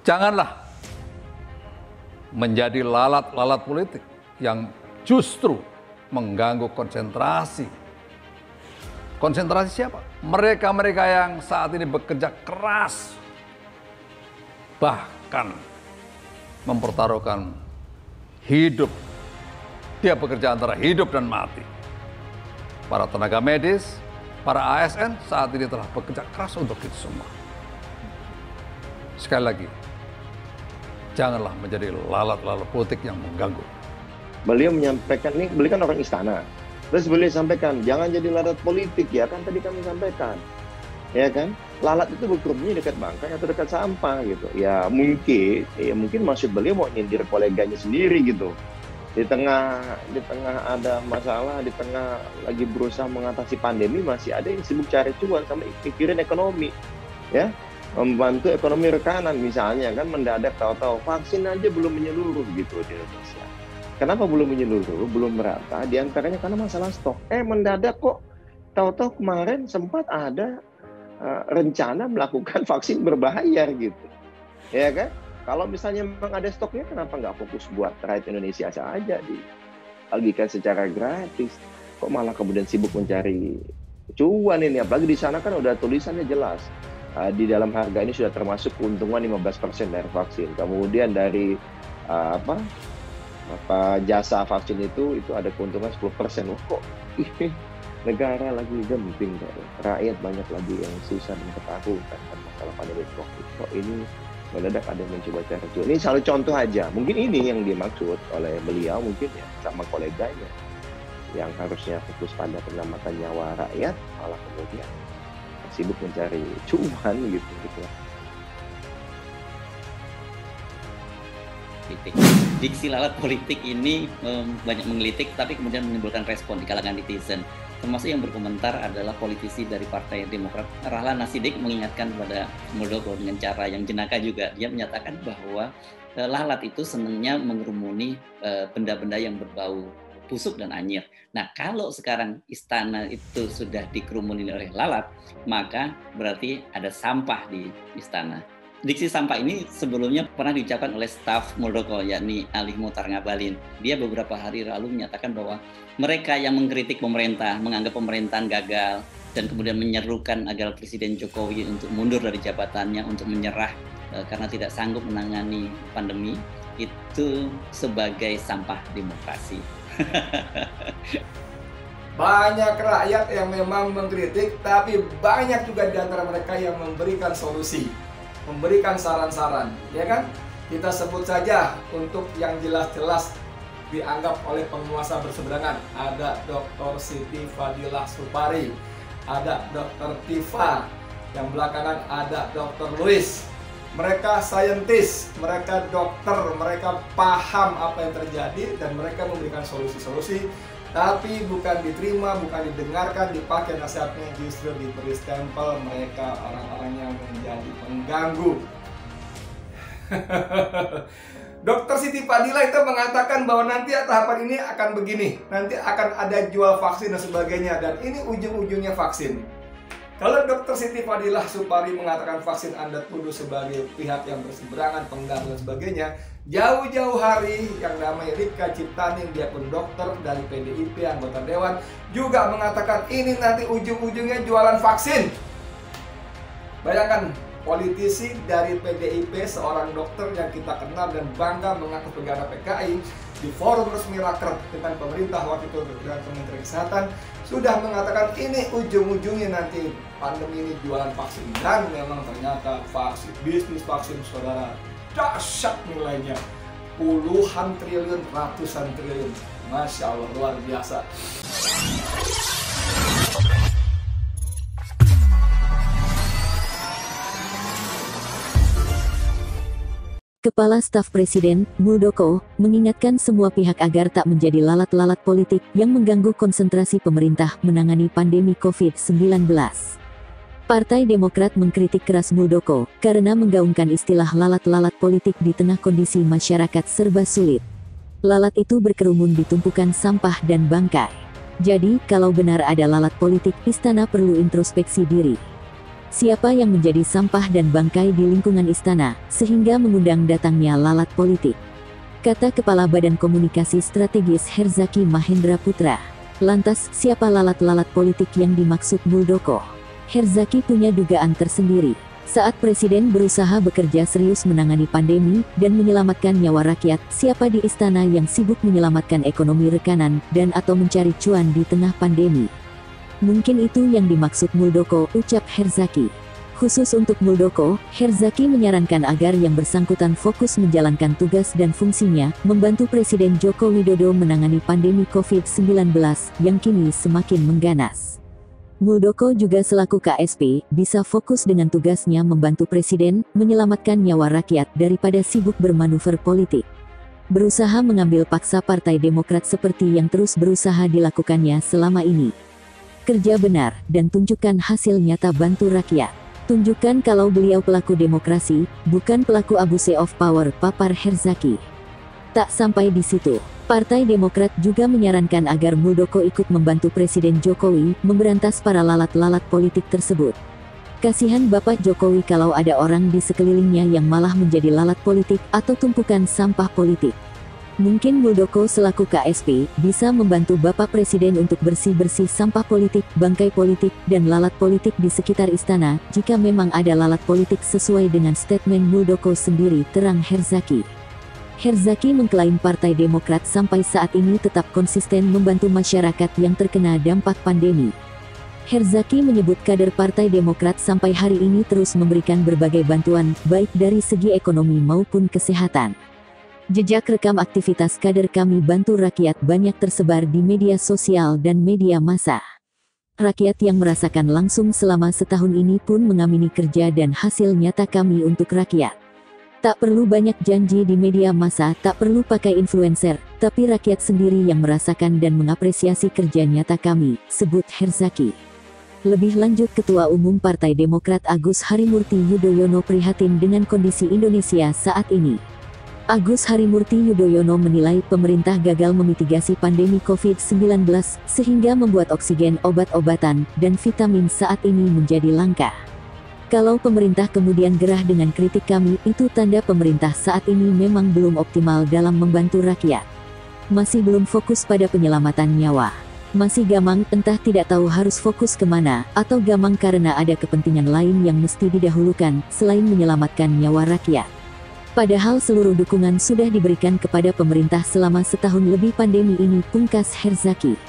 Janganlah menjadi lalat-lalat politik yang justru mengganggu konsentrasi. Konsentrasi siapa? Mereka-mereka yang saat ini bekerja keras, bahkan mempertaruhkan hidup. Dia bekerja antara hidup dan mati. Para tenaga medis, para ASN saat ini telah bekerja keras untuk itu semua. Sekali lagi, janganlah menjadi lalat-lalat politik yang mengganggu. Beliau menyampaikan, ini beliau kan orang istana. Terus beliau sampaikan, jangan jadi lalat politik ya, kan tadi kami sampaikan. Ya kan? Lalat itu berkerumunnya dekat bangkai atau dekat sampah gitu. Ya mungkin maksud beliau mau nyindir koleganya sendiri gitu. Di tengah ada masalah, di tengah lagi berusaha mengatasi pandemi, masih ada yang sibuk cari cuan sama pikirin ekonomi. Ya. Membantu ekonomi rekanan misalnya kan, mendadak tahu-tahu vaksin aja belum menyeluruh gitu di Indonesia. Kenapa belum menyeluruh, belum merata? Di antaranya karena masalah stok. Mendadak kok tahu-tahu kemarin sempat ada rencana melakukan vaksin berbayar gitu. Ya kan? Kalau misalnya memang ada stoknya, kenapa nggak fokus buat rakyat Indonesia saja dibagikan secara gratis? Kok malah kemudian sibuk mencari cuan ini? Apalagi di sana kan udah tulisannya jelas. Di dalam harga ini sudah termasuk keuntungan 15% dari vaksin. Kemudian dari jasa vaksin itu ada keuntungan 10%. Kok negara lagi genting, rakyat banyak lagi yang susah dan ketakutan kan masalah pandemi COVID. Kok ini mendadak ada yang mencoba cari cuan. Ini salah contoh aja. Mungkin ini yang dimaksud oleh beliau mungkin ya, sama koleganya yang harusnya fokus pada penyelamatan nyawa rakyat, malah kemudian sibuk mencari cuan gitu. Diksi lalat politik ini banyak menggelitik, tapi kemudian menimbulkan respon di kalangan netizen. Termasuk yang berkomentar adalah politisi dari Partai Demokrat, Rahlan Nasidik, mengingatkan kepada Muldoko dengan cara yang jenaka juga. Dia menyatakan bahwa lalat itu senangnya mengerumuni benda-benda yang berbau busuk dan anyir. Nah, kalau sekarang istana itu sudah dikerumuni oleh lalat, maka berarti ada sampah di istana. Diksi sampah ini sebelumnya pernah diucapkan oleh staf Muldoko, yakni Ali Muchtar Ngabalin. Dia beberapa hari lalu menyatakan bahwa mereka yang mengkritik pemerintah, menganggap pemerintahan gagal, dan kemudian menyerukan agar Presiden Jokowi untuk mundur dari jabatannya, untuk menyerah karena tidak sanggup menangani pandemi, itu sebagai sampah demokrasi. Banyak rakyat yang memang mengkritik, tapi banyak juga di antara mereka yang memberikan solusi, memberikan saran-saran, ya kan? Kita sebut saja untuk yang jelas-jelas dianggap oleh penguasa berseberangan. Ada Dr. Siti Fadilah Supari, ada Dr. Tifa, yang belakangan ada Dr. Louis. Mereka saintis, mereka dokter, mereka paham apa yang terjadi dan mereka memberikan solusi-solusi, tapi bukan diterima, bukan didengarkan, dipakai nasihatnya, justru diberi stempel mereka orang-orang yang menjadi pengganggu. Dr. Siti Fadilah itu mengatakan bahwa nanti tahapan ini akan begini, nanti akan ada jual vaksin dan sebagainya, dan ini ujung-ujungnya vaksin. Kalau Dr. Siti Fadilah Supari mengatakan vaksin Anda tuduh sebagai pihak yang berseberangan, pengganggu dan sebagainya, jauh-jauh hari yang namanya Rika Ciptaning, dia pun dokter dari PDIP, anggota Dewan, juga mengatakan ini nanti ujung-ujungnya jualan vaksin. Bayangkan, politisi dari PDIP, seorang dokter yang kita kenal dan bangga mengaku pegawai PKI, di forum resmi raker dengan pemerintah waktu itu dengan Kementerian Kesehatan, sudah mengatakan ini ujung-ujungnya nanti pandemi ini jualan vaksin. Dan memang ternyata vaksin, bisnis vaksin saudara, dahsyat nilainya, puluhan triliun, ratusan triliun. Masya Allah, luar biasa. Kepala Staf Presiden, Muldoko, mengingatkan semua pihak agar tak menjadi lalat-lalat politik yang mengganggu konsentrasi pemerintah menangani pandemi COVID-19. Partai Demokrat mengkritik keras Muldoko karena menggaungkan istilah lalat-lalat politik di tengah kondisi masyarakat serba sulit. Lalat itu berkerumun di tumpukan sampah dan bangkai. Jadi, kalau benar ada lalat politik, istana perlu introspeksi diri. Siapa yang menjadi sampah dan bangkai di lingkungan istana, sehingga mengundang datangnya lalat politik? Kata Kepala Badan Komunikasi Strategis Herzaki Mahendra Putra. Lantas, siapa lalat-lalat politik yang dimaksud Muldoko? Herzaki punya dugaan tersendiri. Saat Presiden berusaha bekerja serius menangani pandemi dan menyelamatkan nyawa rakyat, siapa di istana yang sibuk menyelamatkan ekonomi rekanan dan atau mencari cuan di tengah pandemi? Mungkin itu yang dimaksud Muldoko, ucap Herzaki. Khusus untuk Muldoko, Herzaki menyarankan agar yang bersangkutan fokus menjalankan tugas dan fungsinya, membantu Presiden Joko Widodo menangani pandemi COVID-19 yang kini semakin mengganas. Muldoko juga selaku KSP, bisa fokus dengan tugasnya membantu Presiden, menyelamatkan nyawa rakyat daripada sibuk bermanuver politik. Berusaha mengambil paksa Partai Demokrat seperti yang terus berusaha dilakukannya selama ini. Kerja benar, dan tunjukkan hasil nyata bantu rakyat. Tunjukkan kalau beliau pelaku demokrasi, bukan pelaku abuse of power, papar Herzaki. Tak sampai di situ, Partai Demokrat juga menyarankan agar Muldoko ikut membantu Presiden Jokowi memberantas para lalat-lalat politik tersebut. Kasihan Bapak Jokowi kalau ada orang di sekelilingnya yang malah menjadi lalat politik atau tumpukan sampah politik. Mungkin Muldoko selaku KSP bisa membantu Bapak Presiden untuk bersih-bersih sampah politik, bangkai politik, dan lalat politik di sekitar istana, jika memang ada lalat politik sesuai dengan statement Muldoko sendiri, terang Herzaki. Herzaki mengklaim Partai Demokrat sampai saat ini tetap konsisten membantu masyarakat yang terkena dampak pandemi. Herzaki menyebut kader Partai Demokrat sampai hari ini terus memberikan berbagai bantuan, baik dari segi ekonomi maupun kesehatan. Jejak rekam aktivitas kader kami bantu rakyat banyak tersebar di media sosial dan media massa. Rakyat yang merasakan langsung selama setahun ini pun mengamini kerja dan hasil nyata kami untuk rakyat. Tak perlu banyak janji di media massa, tak perlu pakai influencer, tapi rakyat sendiri yang merasakan dan mengapresiasi kerja nyata kami, sebut Herzaki. Lebih lanjut, Ketua Umum Partai Demokrat Agus Harimurti Yudhoyono prihatin dengan kondisi Indonesia saat ini. Agus Harimurti Yudhoyono menilai pemerintah gagal memitigasi pandemi COVID-19 sehingga membuat oksigen, obat-obatan, dan vitamin saat ini menjadi langka. Kalau pemerintah kemudian gerah dengan kritik kami, itu tanda pemerintah saat ini memang belum optimal dalam membantu rakyat. Masih belum fokus pada penyelamatan nyawa. Masih gamang, entah tidak tahu harus fokus kemana, atau gamang karena ada kepentingan lain yang mesti didahulukan, selain menyelamatkan nyawa rakyat. Padahal seluruh dukungan sudah diberikan kepada pemerintah selama setahun lebih pandemi ini, pungkas Herzaki.